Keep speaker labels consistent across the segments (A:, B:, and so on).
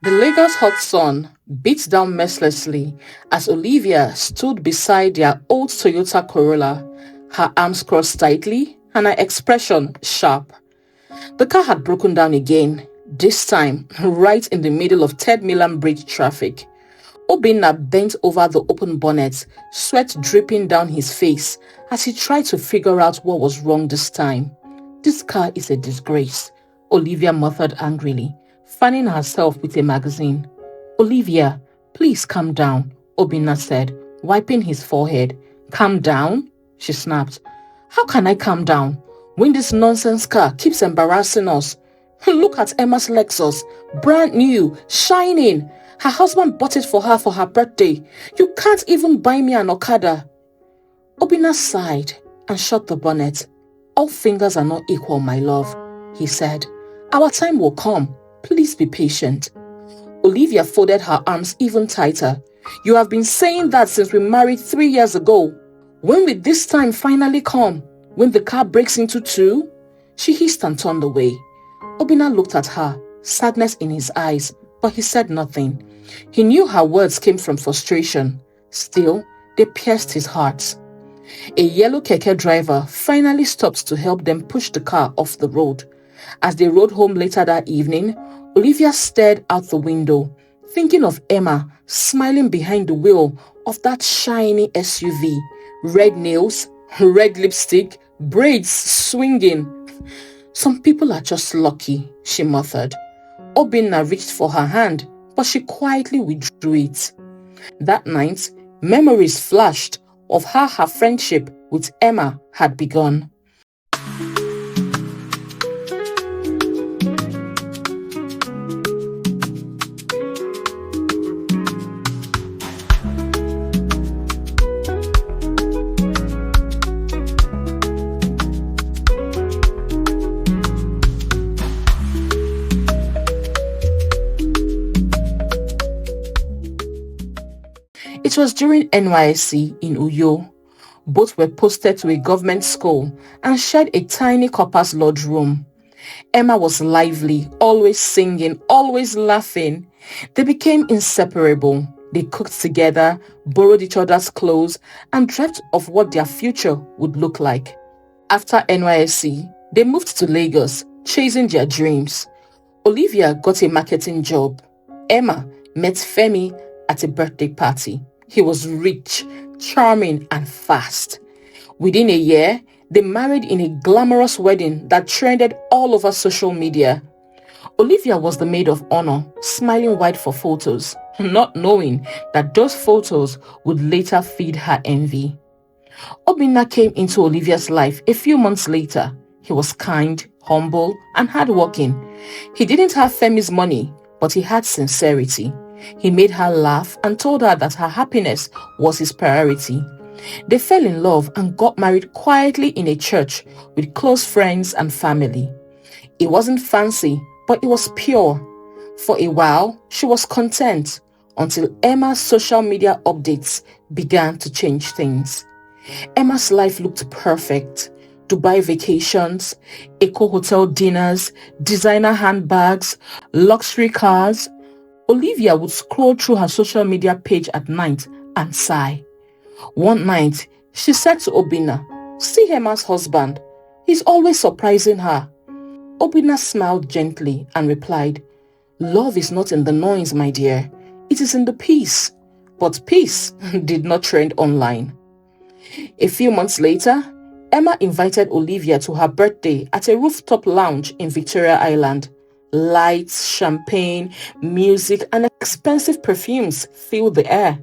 A: The Lagos hot sun beat down mercilessly as Olivia stood beside their old Toyota Corolla, her arms crossed tightly and her expression sharp. The car had broken down again, this time right in the middle of Ted Milan Bridge traffic. Obinna bent over the open bonnet, sweat dripping down his face as he tried to figure out what was wrong this time. This car is a disgrace, Olivia muttered angrily, fanning herself with a magazine. Olivia, please calm down, Obinna said, wiping his forehead. Calm down? She snapped. How can I calm down when this nonsense car keeps embarrassing us? Look at Emma's Lexus, brand new, shining. Her husband bought it for her birthday. You can't even buy me an Okada. Obinna sighed and shut the bonnet. All fingers are not equal, my love, he said. Our time will come. Please be patient. Olivia folded her arms even tighter. You have been saying that since we married 3 years ago. When will this time finally come? When the car breaks into two? She hissed and turned away. Obinna looked at her, sadness in his eyes, but he said nothing. He knew her words came from frustration. Still, they pierced his heart. A yellow keke driver finally stopped to help them push the car off the road. As they rode home later that evening, Olivia stared out the window, thinking of Emma smiling behind the wheel of that shiny SUV. Red nails, red lipstick, braids swinging. Some people are just lucky, she muttered. Obinna reached for her hand, but she quietly withdrew it. That night, memories flashed of how her friendship with Emma had begun. It was during NYSC in Uyo. Both were posted to a government school and shared a tiny corpus lodge room. Emma was lively, always singing, always laughing. They became inseparable. They cooked together, borrowed each other's clothes, and dreamt of what their future would look like. After NYSC, they moved to Lagos, chasing their dreams. Olivia got a marketing job. Emma met Femi at a birthday party. He was rich, charming, and fast. Within a year, they married in a glamorous wedding that trended all over social media. Olivia was the maid of honor, smiling wide for photos, not knowing that those photos would later feed her envy. Obinna came into Olivia's life a few months later. He was kind, humble, and hardworking. He didn't have Femi's money, but he had sincerity. He made her laugh and told her that her happiness was his priority. They fell in love and got married quietly in a church with close friends and family. It wasn't fancy, but it was pure. For a while, she was content until Emma's social media updates began to change things. Emma's life looked perfect. Dubai vacations, eco-hotel dinners, designer handbags, luxury cars. Olivia would scroll through her social media page at night and sigh. One night, she said to Obinna, "See Emma's husband. He's always surprising her." Obinna smiled gently and replied, "Love is not in the noise, my dear. It is in the peace." But peace did not trend online. A few months later, Emma invited Olivia to her birthday at a rooftop lounge in Victoria Island. Lights, champagne, music, and expensive perfumes filled the air.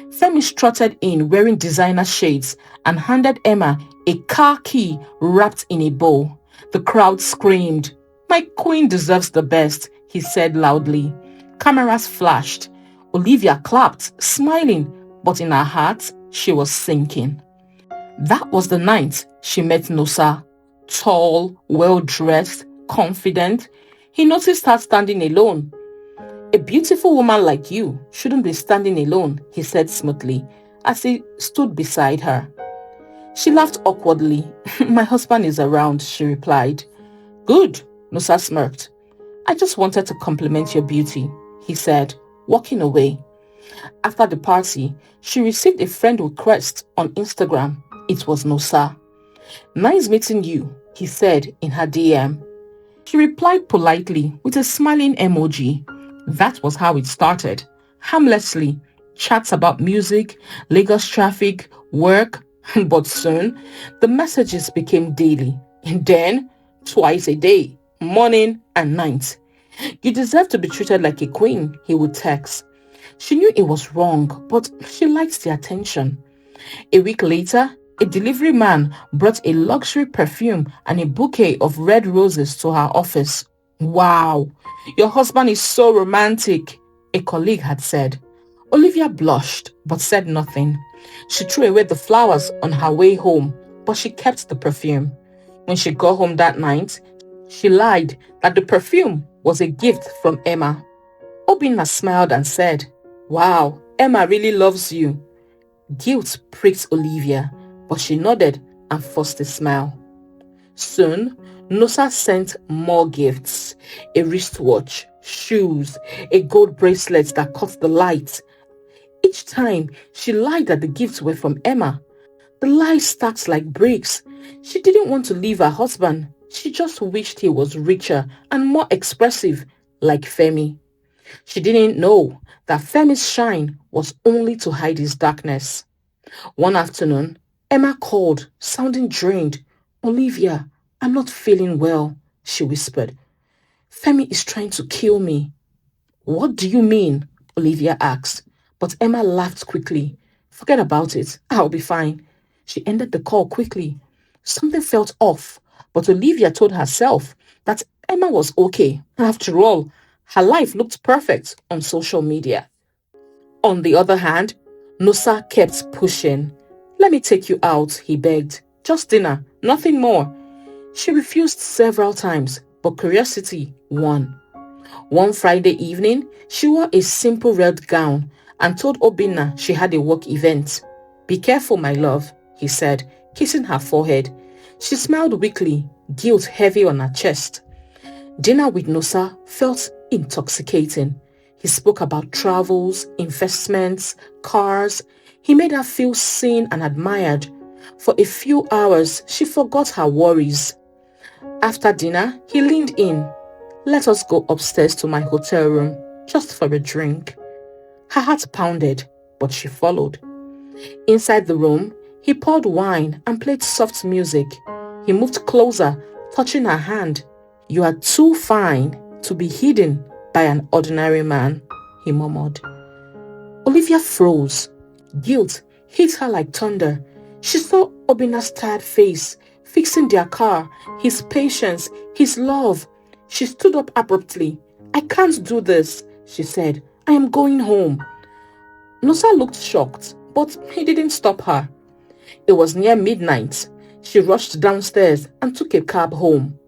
A: Femi strutted in wearing designer shades and handed Emma a car key wrapped in a bow. The crowd screamed. "My queen deserves the best," he said loudly. Cameras flashed. Olivia clapped, smiling, but in her heart, she was sinking. That was the night she met Nosa. Tall, well-dressed, confident. He noticed her standing alone. "A beautiful woman like you shouldn't be standing alone," he said smoothly as he stood beside her. She laughed awkwardly. "My husband is around," she replied. "Good," Nosa smirked. "I just wanted to compliment your beauty," he said, walking away. After the party, she received a friend request on Instagram. It was Nosa. "Nice meeting you," he said in her DM. She replied politely with a smiling emoji. That was how it started. Harmlessly, chats about music, Lagos traffic, work, but soon the messages became daily, and then twice a day, morning and night. "You deserve to be treated like a queen," he would text. She knew it was wrong, but she liked the attention. A week later, a delivery man brought a luxury perfume and a bouquet of red roses to her office. "Wow, your husband is so romantic," a colleague had said. Olivia blushed but said nothing. She threw away the flowers on her way home, but she kept the perfume. When she got home that night, she lied that the perfume was a gift from Emma. Obinna smiled and said, "Wow, Emma really loves you." Guilt pricked Olivia, but she nodded and forced a smile. Soon, Nosa sent more gifts: a wristwatch, shoes, a gold bracelet that caught the light. Each time, she lied that the gifts were from Emma. The lies stacked like bricks. She didn't want to leave her husband. She just wished he was richer and more expressive, like Femi. She didn't know that Femi's shine was only to hide his darkness. One afternoon, Emma called, sounding drained. "Olivia, I'm not feeling well," she whispered. "Femi is trying to kill me." "What do you mean?" Olivia asked, but Emma laughed quickly. "Forget about it. I'll be fine." She ended the call quickly. Something felt off, but Olivia told herself that Emma was okay. After all, her life looked perfect on social media. On the other hand, Nosa kept pushing. "Let me take you out," he begged. "Just dinner, nothing more." She refused several times, but curiosity won. One Friday evening, she wore a simple red gown and told Obinna she had a work event. "Be careful, my love," he said, kissing her forehead. She smiled weakly, guilt heavy on her chest. Dinner with Nosa felt intoxicating. He spoke about travels, investments, cars. He made her feel seen and admired. For a few hours, she forgot her worries. After dinner, he leaned in. "Let us go upstairs to my hotel room, just for a drink." Her heart pounded, but she followed. Inside the room, he poured wine and played soft music. He moved closer, touching her hand. "You are too fine to be hidden by an ordinary man," he murmured. Olivia froze. Guilt hit her like thunder. She saw Obinna's tired face, fixing their car, his patience, his love. She stood up abruptly. "I can't do this," she said. "I am going home." Nosa looked shocked, but he didn't stop her. It was near midnight. She rushed downstairs and took a cab home.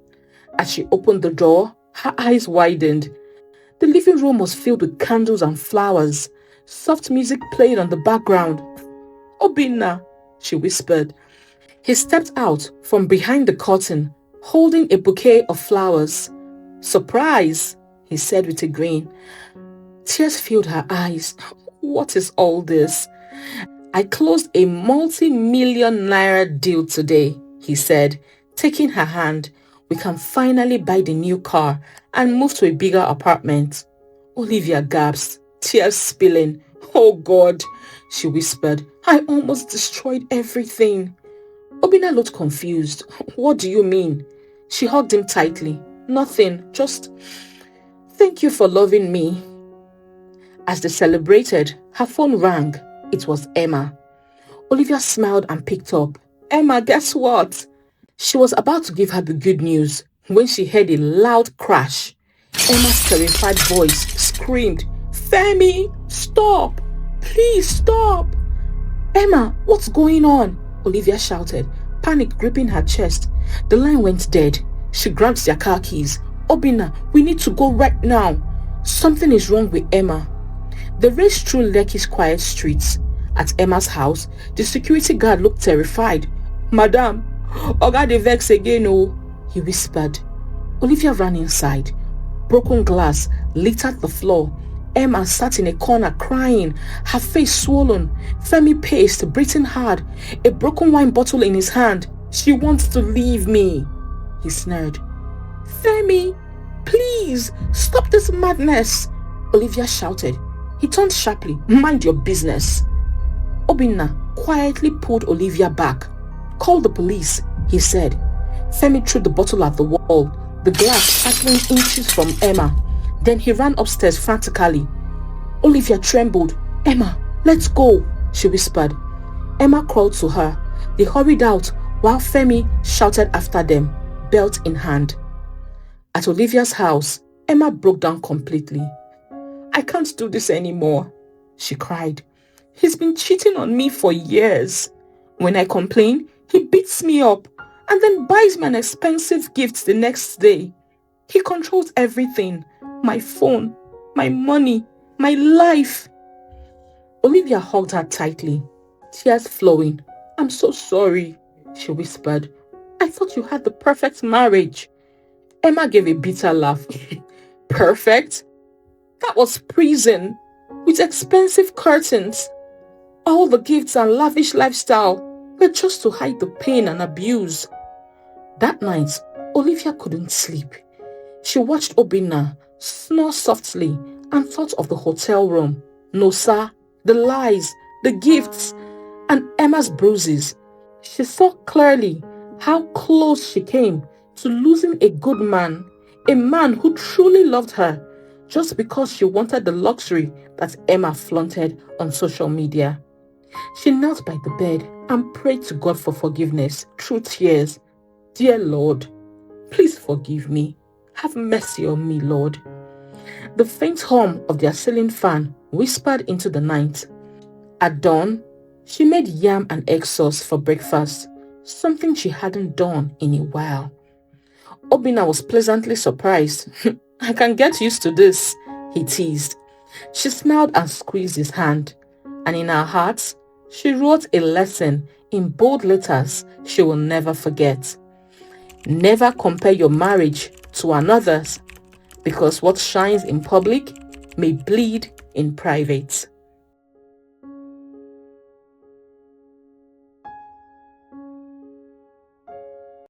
A: As she opened the door, her eyes widened. The living room was filled with candles and flowers. Soft music played on the background. "Obinna," she whispered. He stepped out from behind the curtain, holding a bouquet of flowers. "Surprise," he said with a grin. Tears filled her eyes. "What is all this?" "I closed a multi-million naira deal today," he said, taking her hand. "We can finally buy the new car and move to a bigger apartment." Olivia gasped, tears spilling. "Oh God," she whispered. "I almost destroyed everything." Obinna looked confused. "What do you mean?" She hugged him tightly. "Nothing, just thank you for loving me." As they celebrated, her phone rang. It was Emma. Olivia smiled and picked up. "Emma, guess what?" She was about to give her the good news when she heard a loud crash. Emma's terrified voice screamed, "Femi, stop! Please stop!" "Emma, what's going on?" Olivia shouted, panic gripping her chest. The line went dead. She grabbed their car keys. "Obinna, we need to go right now. Something is wrong with Emma." They raced through Lekki's quiet streets. At Emma's house, the security guard looked terrified. "Madam, Oga dey vex again oh," he whispered. Olivia ran inside. Broken glass littered the floor. Emma sat in a corner crying, her face swollen. Femi paced, breathing hard, a broken wine bottle in his hand. "She wants to leave me," he snarled. "Femi, please, stop this madness," Olivia shouted. He turned sharply. "Mind your business." Obinna quietly pulled Olivia back. "Call the police," he said. Femi threw the bottle at the wall, the glass sparkling inches from Emma. Then he ran upstairs frantically. Olivia trembled. "Emma, let's go," she whispered. Emma crawled to her. They hurried out while Femi shouted after them, belt in hand. At Olivia's house, Emma broke down completely. "I can't do this anymore," she cried. "He's been cheating on me for years. When I complain, he beats me up and then buys me an expensive gift the next day. He controls everything, my phone, my money, my life." Olivia hugged her tightly, tears flowing. "I'm so sorry," she whispered. "I thought you had the perfect marriage." Emma gave a bitter laugh. "Perfect? That was prison, with expensive curtains. All the gifts and lavish lifestyle were just to hide the pain and abuse." That night, Olivia couldn't sleep. She watched Obinna snore softly and thought of the hotel room, Nosa, the lies, the gifts, and Emma's bruises. She saw clearly how close she came to losing a good man, a man who truly loved her, just because she wanted the luxury that Emma flaunted on social media. She knelt by the bed and prayed to God for forgiveness through tears. "Dear Lord, please forgive me. Have mercy on me, Lord." The faint hum of their ceiling fan whispered into the night. At dawn, she made yam and egg sauce for breakfast, something she hadn't done in a while. Obinna was pleasantly surprised. "I can get used to this," he teased. She smiled and squeezed his hand, and in her heart, she wrote a lesson in bold letters she will never forget. Never compare your marriage to another's, because what shines in public may bleed in private.